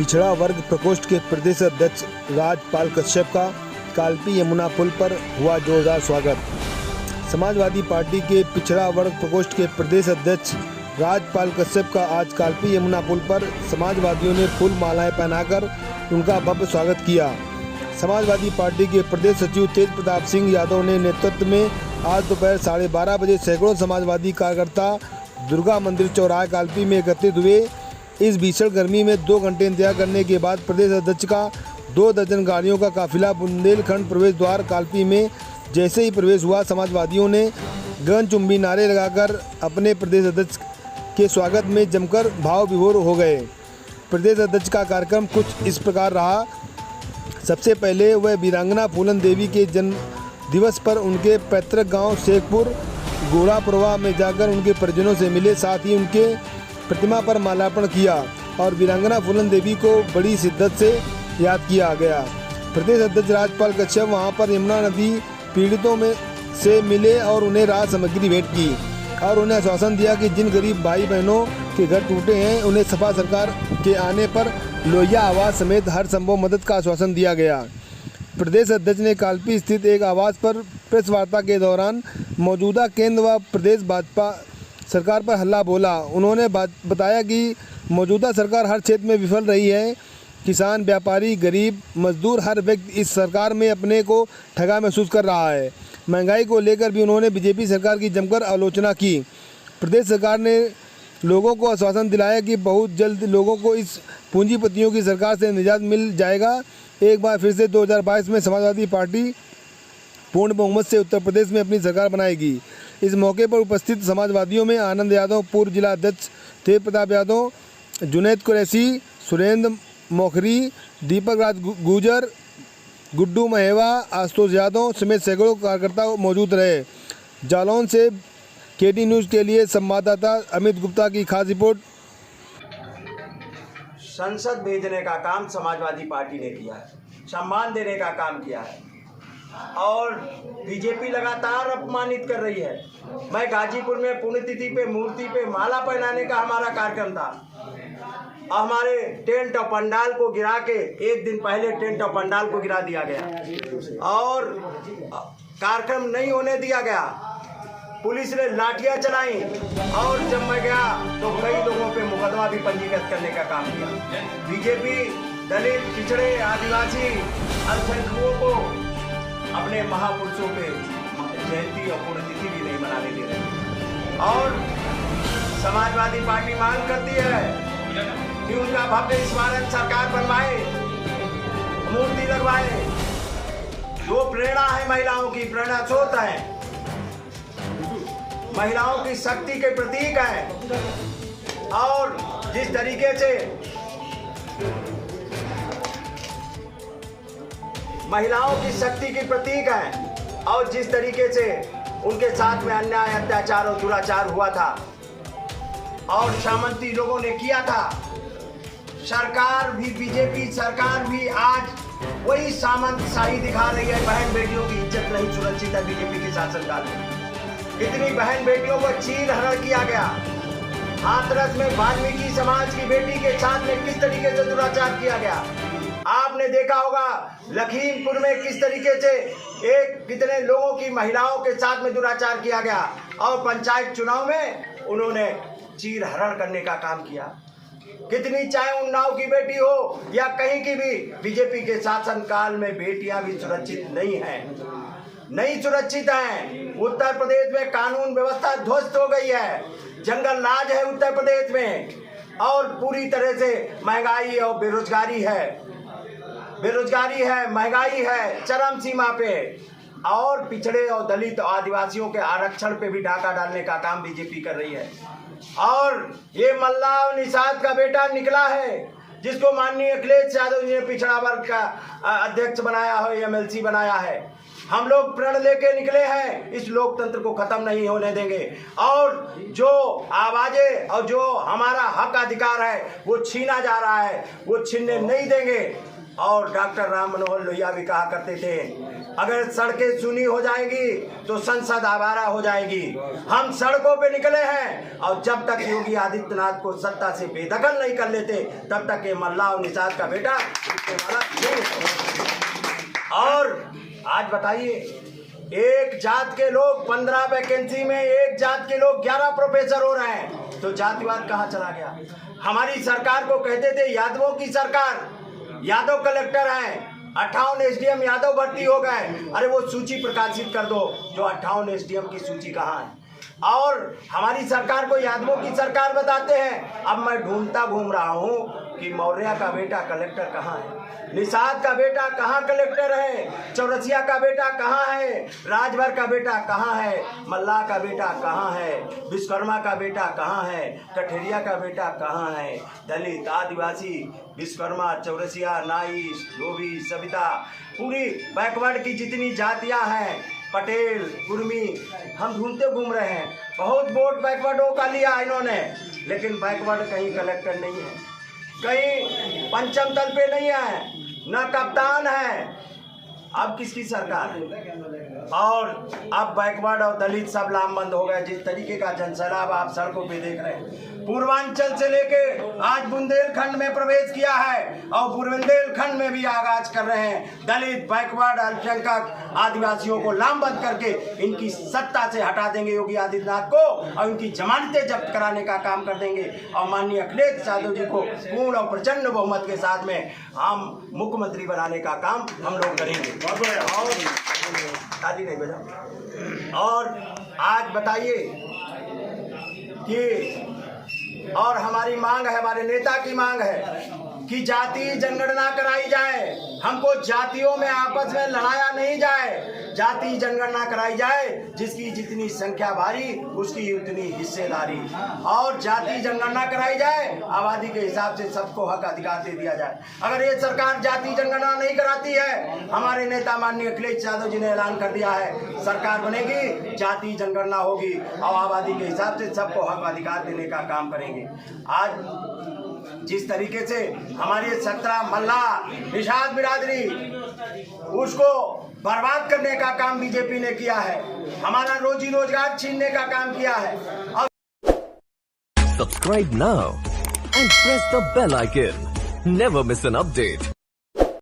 पिछड़ा वर्ग प्रकोष्ठ के प्रदेश अध्यक्ष राजपाल कश्यप का कालपी यमुना पुल पर हुआ जोरदार स्वागत। समाजवादी पार्टी के पिछड़ा वर्ग प्रकोष्ठ के प्रदेश अध्यक्ष राजपाल कश्यप का आज कालपी यमुना पुल पर समाजवादियों ने फूल मालाएं पहनाकर उनका भव्य स्वागत किया। समाजवादी पार्टी के प्रदेश सचिव तेज प्रताप सिंह यादव ने नेतृत्व में आज दोपहर 12:30 बजे सैकड़ों समाजवादी कार्यकर्ता दुर्गा मंदिर चौराहे कालपी में एकत्रित हुए। इस भीषण गर्मी में 2 घंटे इंतजार करने के बाद प्रदेश अध्यक्ष का 2 दर्जन गाड़ियों का काफिला बुंदेलखंड प्रवेश द्वार कालपी में जैसे ही प्रवेश हुआ, समाजवादियों ने गगनचुंबी नारे लगाकर अपने प्रदेश अध्यक्ष के स्वागत में जमकर भाव विभोर हो गए। प्रदेश अध्यक्ष का कार्यक्रम कुछ इस प्रकार रहा। सबसे पहले वह वीरांगना फूलन देवी के जन्म दिवस पर उनके पैतृक गांव शेखपुर घोड़ापुरवा में जाकर उनके परिजनों से मिले, साथ ही उनके प्रतिमा पर माल्यार्पण किया और वीरांगना फूलन देवी को बड़ी शिद्दत से याद किया गया। प्रदेश अध्यक्ष राजपाल कश्यप वहां पर यमुना नदी पीड़ितों में से मिले और उन्हें राहत सामग्री भेंट की और उन्हें आश्वासन दिया कि जिन गरीब भाई बहनों के घर टूटे हैं उन्हें सपा सरकार के आने पर लोहिया आवास समेत हर संभव मदद का आश्वासन दिया गया। प्रदेश अध्यक्ष ने कालपी स्थित एक आवास पर प्रेस वार्ता के दौरान मौजूदा केंद्र व प्रदेश भाजपा सरकार पर हल्ला बोला। उन्होंने बताया कि मौजूदा सरकार हर क्षेत्र में विफल रही है। किसान, व्यापारी, गरीब, मजदूर हर व्यक्ति इस सरकार में अपने को ठगा महसूस कर रहा है। महंगाई को लेकर भी उन्होंने बीजेपी सरकार की जमकर आलोचना की। प्रदेश सरकार ने लोगों को आश्वासन दिलाया कि बहुत जल्द लोगों को इस पूंजीपतियों की सरकार से निजात मिल जाएगा। एक बार फिर से 2022 में समाजवादी पार्टी पूर्ण बहुमत से उत्तर प्रदेश में अपनी सरकार बनाएगी। इस मौके पर उपस्थित समाजवादियों में आनंद यादव, पूर्व जिला अध्यक्ष तेज प्रताप यादव, जुनैद कुरैशी, सुरेंद्र मोखरी, दीपक राज गुजर, गुड्डू महेवा, आशुतोष यादव समेत सैकड़ों कार्यकर्ता मौजूद रहे। जालौन से केटी न्यूज़ के लिए संवाददाता अमित गुप्ता की खास रिपोर्ट। संसद भेजने का काम समाजवादी पार्टी ने किया है, सम्मान देने का काम किया है और बीजेपी लगातार अपमानित कर रही है। मैं गाजीपुर में पुण्यतिथि पे मूर्ति पे माला पहनाने का हमारा कार्यक्रम था। हमारे टेंट और पंडाल को गिरा के एक दिन पहले टेंट और पंडाल को गिरा दिया गया और कार्यक्रम नहीं होने दिया गया। पुलिस ने लाठियां चलाई और जब मैं गया तो कई लोगों पे मुकदमा भी पंजीकृत करने का काम किया। बीजेपी दलित, पिछड़े, आदिवासी अल्पसंख्यकों को अपने महापुरुषों पे जयंती और पुण्यतिथि भी नहीं मनाने दे रही और समाजवादी पार्टी मांग करती है कि उनका भव्य स्मारक सरकार बनवाए, मूर्ति लगवाए। जो प्रेरणा है महिलाओं की, प्रेरणा स्रोत है, महिलाओं की शक्ति के प्रतीक है और जिस तरीके से महिलाओं की शक्ति की प्रतीक है और जिस तरीके से उनके साथ में अन्याय, अत्याचार और दुराचार हुआ था और सामंती लोगों ने किया था, सरकार भी, बीजेपी सरकार भी आज वही सामंतशाही दिखा रही है। बहन बेटियों की इज्जत नहीं सुरक्षित है बीजेपी के शासनकाल में। कितनी बहन बेटियों को चीर हरण किया गया। हाथरस में वाल्मीकि समाज की बेटी के साथ में किस तरीके से दुराचार किया गया। आपने देखा होगा लखीमपुर में किस तरीके से कितने लोगों की महिलाओं के साथ में दुराचार किया गया और पंचायत चुनाव में उन्होंने चीर हरण करने का काम किया। कितनी, चाहे उन्नाव की बेटी हो या कहीं की भी, बीजेपी के शासनकाल में बेटियां भी सुरक्षित नहीं सुरक्षित हैं। उत्तर प्रदेश में कानून व्यवस्था ध्वस्त हो गई है, जंगल राज है उत्तर प्रदेश में और पूरी तरह से महंगाई और बेरोजगारी है, महंगाई है चरम सीमा पे और पिछड़े और दलित और आदिवासियों के आरक्षण पे भी डाका डालने का काम बीजेपी कर रही है। और ये मल्ला और निषाद का बेटा निकला है जिसको माननीय अखिलेश यादव जी ने पिछड़ा वर्ग का अध्यक्ष बनाया है, एमएलसी बनाया है। हम लोग प्रण लेके निकले हैं, इस लोकतंत्र को खत्म नहीं होने देंगे और जो आवाजें और जो हमारा हक अधिकार है वो छीना जा रहा है, वो छीनने नहीं देंगे। और डॉक्टर राम मनोहर लोहिया भी कहा करते थे, अगर सड़कें सुनी हो जाएंगी तो संसद आवारा हो जाएगी। हम सड़कों पे निकले हैं और जब तक योगी आदित्यनाथ को सत्ता से बेदखल नहीं कर लेते तब तक ये मल्ला और निषाद का बेटा उठने वाला नहीं। और आज बताइए, एक जात के लोग 15 वैकेंसी में एक जात के लोग 11 प्रोफेसर हो रहे हैं, तो जातिवाद कहाँ चला गया? हमारी सरकार को कहते थे यादवों की सरकार, यादव कलेक्टर हैं, 58 एसडीएम यादव भर्ती हो गए। अरे वो सूची प्रकाशित कर दो, जो 58 एसडीएम की सूची कहाँ है? और हमारी सरकार को यादवों की सरकार बताते हैं। अब मैं ढूंढता घूम रहा हूँ कि मौर्य का बेटा कलेक्टर कहाँ है, निषाद का बेटा कहाँ कलेक्टर है, चौरसिया का बेटा कहाँ है, राजभर का बेटा कहाँ है, मल्ला का बेटा कहाँ है, विश्वकर्मा का बेटा कहाँ है, कठेरिया का बेटा कहाँ है, दलित, आदिवासी, विश्वकर्मा, चौरसिया, नाई, धोबी, सविता, पूरी बैकवर्ड की जितनी जातियाँ हैं, पटेल, कुर्मी, हम ढूंढते घूम रहे हैं। बहुत वोट बैकवर्डों का लिया इन्होंने, लेकिन बैकवर्ड कहीं कलेक्टर नहीं है, कहीं पंचम तल पे नहीं है, न कप्तान है। अब किसकी सरकार है? और अब बैकवर्ड और दलित सब लामबंद हो गए। जिस तरीके का जनसैलाब आप सड़कों पे देख रहे हैं, पूर्वांचल से लेके आज बुंदेलखंड में प्रवेश किया है और बुंदेलखंड में भी आगाज कर रहे हैं। दलित, बैकवर्ड, अल्पसंख्यक, आदिवासियों को लामबंद करके इनकी सत्ता से हटा देंगे योगी आदित्यनाथ को और इनकी जमानतें जब्त कराने का काम कर देंगे और माननीय अखिलेश यादव जी को पूर्ण और प्रचंड बहुमत के साथ में हम मुख्यमंत्री बनाने का काम हम लोग करेंगे। और शादी नहीं बजा। और आज बताइए कि और हमारी मांग है, हमारे नेता की मांग है कि जाति जनगणना कराई जाए। हमको जातियों में आपस में लड़ाया नहीं जाए, जाति जनगणना कराई जाए, जिसकी जितनी संख्या भारी उसकी उतनी हिस्सेदारी, और जाति जनगणना कराई जाए, आबादी के हिसाब से सबको हक अधिकार दे दिया जाए। अगर ये सरकार जाति जनगणना नहीं कराती है, हमारे नेता माननीय अखिलेश यादव जी ने ऐलान कर दिया है, सरकार बनेगी, जाति जनगणना होगी और आबादी के हिसाब से सबको हक अधिकार देने का काम करेंगे। आज जिस तरीके से हमारे 17 मल्ला निषाद बिरादरी उसको बर्बाद करने का काम बीजेपी ने किया है, हमारा रोजी रोजगार छीनने का काम किया है। Subscribe now and press the bell icon. Never miss an update.